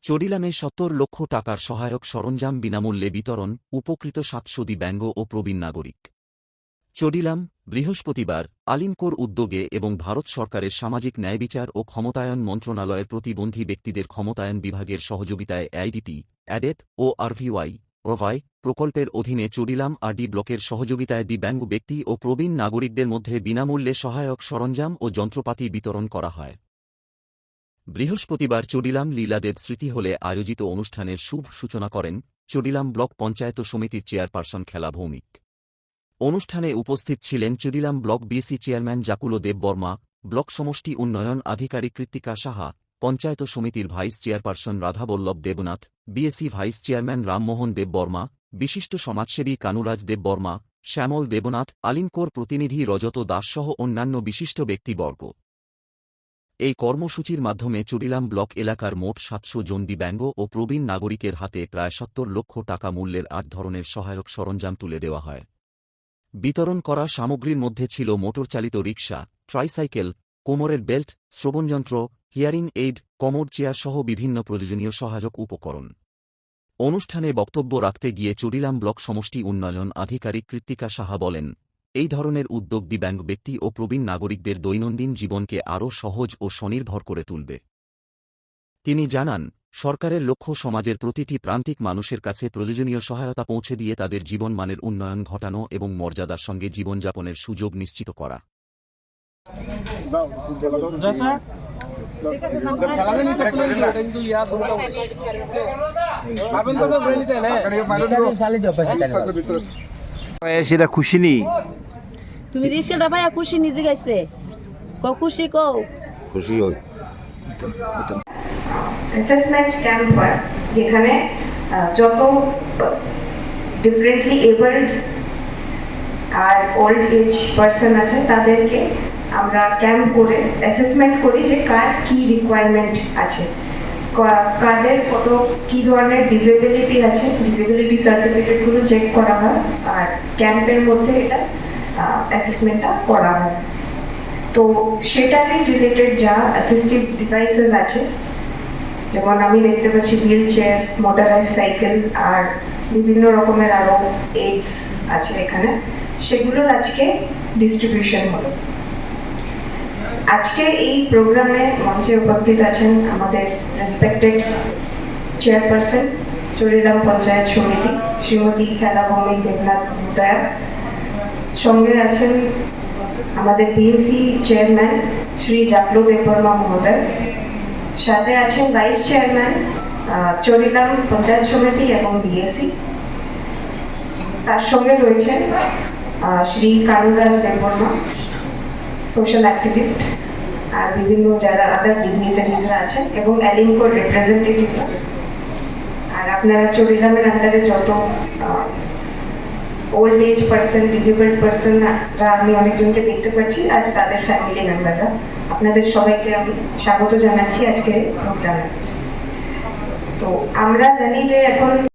চরিলামে ৭০ লক্ষ টাকার সহায়ক সরঞ্জাম বিনামূল্যে বিতরণ, উপকৃত ৭০০ দিব্যাঙ্গ ও প্রবীণ নাগরিক। চরিলাম, বৃহস্পতিবার, আলিমকোর উদ্যোগে এবং ভারত সরকারের সামাজিক ন্যায়বিচার ও ক্ষমতায়ন মন্ত্রণালয়ের প্রতিবন্ধী ব্যক্তিদের ক্ষমতায়ন বিভাগের সহযোগিতায় এআইডিপি, অ্যাডেত ও আরভিওয়াই প্রভাই প্রকল্পের অধীনে চরিলাম আরডি ব্লকের সহযোগিতায় দিব্যাঙ্গ ব্যক্তি ও প্রবীণ নাগরিকদের মধ্যে বিনামূল্যে সহায়ক সরঞ্জাম ও যন্ত্রপাতি বিতরণ করা হয়। বৃহস্পতিবার চরিলাম লীলাদেব স্মৃতি হলে আয়োজিত অনুষ্ঠানের শুভ সূচনা করেন চরিলাম ব্লক পঞ্চায়েত সমিতির চেয়ারপারসন খেলা ভৌমিক। অনুষ্ঠানে উপস্থিত ছিলেন Charilam block BAC chairman Jakulo Debbarma, block সমষ্টি উন্নয়ন আধিকারিক কৃত্তিকা সাহা, পঞ্চায়েত সমিতির vice chairperson Radhaballabh Debnath, BAC vice chairman Rammohan Debbarma, বিশিষ্ট সমাজসেবী কানুরাজ দেববর্মা, শ্যামল দেবনাথ, আলিমকোর প্রতিনিধি রজত দাসসহ অন্যান্য বিশিষ্ট ব্যক্তিবর্গ। এই কর্মসূচির মাধ্যমে চরিলাম ব্লক এলাকার মোট ৭০০ জন দিব্যাঙ্গ ও প্রবীণ নাগরিকের হাতে প্রায় ৭০ লক্ষ টাকা মূল্যের ৮ ধরনের সহায়ক সরঞ্জাম তুলে দেওয়া হয়। বিতরণ করা সামগ্রীর মধ্যে ছিল মোটরচালিত রিকশা, ট্রাইসাইকেল, কোমরের বেল্ট, শ্রবণযন্ত্র, হিয়ারিং এইড, কমোড চেয়ার সহ বিভিন্ন প্রয়োজনীয় সহায়ক উপকরণ। অনুষ্ঠানে বক্তব্য রাখতে গিয়ে চরিলাম ব্লক সমষ্টি উন্নয়ন আধিকারিক কৃত্তিকা সাহা বলেন, এই ধরনের উদ্যোগ দিব্যাঙ্গ ব্যক্তি ও প্রবীণ নাগরিকদের দৈনন্দিন জীবনকে আরও সহজ ও স্বনির্ভর করে তুলবে। তিনি জানান, সরকারের লক্ষ্য সমাজের প্রতিটি প্রান্তিক মানুষের কাছে প্রয়োজনীয় সহায়তা পৌঁছে দিয়ে তাদের জীবনমানের উন্নয়ন ঘটানো এবং মর্যাদার সঙ্গে জীবনযাপনের সুযোগ নিশ্চিত করা। সেটা খুশি নি তুমি রিক্সাটা ভাইয়া খুশি নিজে গেছে খুশি কও খুশি হই। অ্যাসেসমেন্ট ক্যাম্প হয় যেখানে যত ডিফারেন্টলি এবলড আর ওল্ড এজ পারসন আছে তাদেরকে আমরা ক্যাম্প করে অ্যাসেসমেন্ট করি যে কার কি রিকোয়ারমেন্ট আছে, কাদের কত কী ধরনের ডিসেবিলিটি আছে, ডিসেবিলিটি সার্টিফিকেটগুলো চেক করা হয় আর ক্যাম্পের মধ্যে এটা অ্যাসেসমেন্টটা করা হয়। তো সেটাকে রিলেটেড যা অ্যাসিস্টিভ ডিভাইসেস আছে, যেমন আমি দেখতে পাচ্ছি হুইল চেয়ার, মোটরাইজ সাইকেল আর বিভিন্ন রকমের আরও এইডস আছে এখানে, সেগুলোর আজকে ডিস্ট্রিবিউশন হলো। আজকে এই প্রোগ্রামে মঞ্চে উপস্থিত আছেন আমাদের রেসপেক্টেড চেয়ারপারসন চরিলাম পঞ্চায়েত সমিতি শ্রীমতী খেলা ভৌমিক দেবনাথ মহোদয়া, সঙ্গে আছেন আমাদের বিএসি চেয়ারম্যান শ্রী জাকুলো দেববর্মা মহোদয়, সাথে আছেন ভাইস চেয়ারম্যান চরিলাম পঞ্চায়েত সমিতি এবং বিএসি, তার সঙ্গে রয়েছেন শ্রী কানুরাজ দেববর্মা, সোশ্যাল অ্যাক্টিভিস্ট, আর বিভিন্ন যারা আদার ডিগনিটারিজরা আছেন এবং আলিমকোর রিপ্রেজেন্টেটিভরা। আর আপনারা চরিলামের আন্ডারে যত ওল্ড এজ পার্সন, ডিসেবলড পার্সনরা আমি অনেকজনকে দেখতে পাচ্ছি আর তাদের ফ্যামিলি মেম্বাররা, আপনাদের সবাইকে আমি স্বাগত জানাচ্ছি আজকের প্রোগ্রামে। তো আমরা জানি যে এখন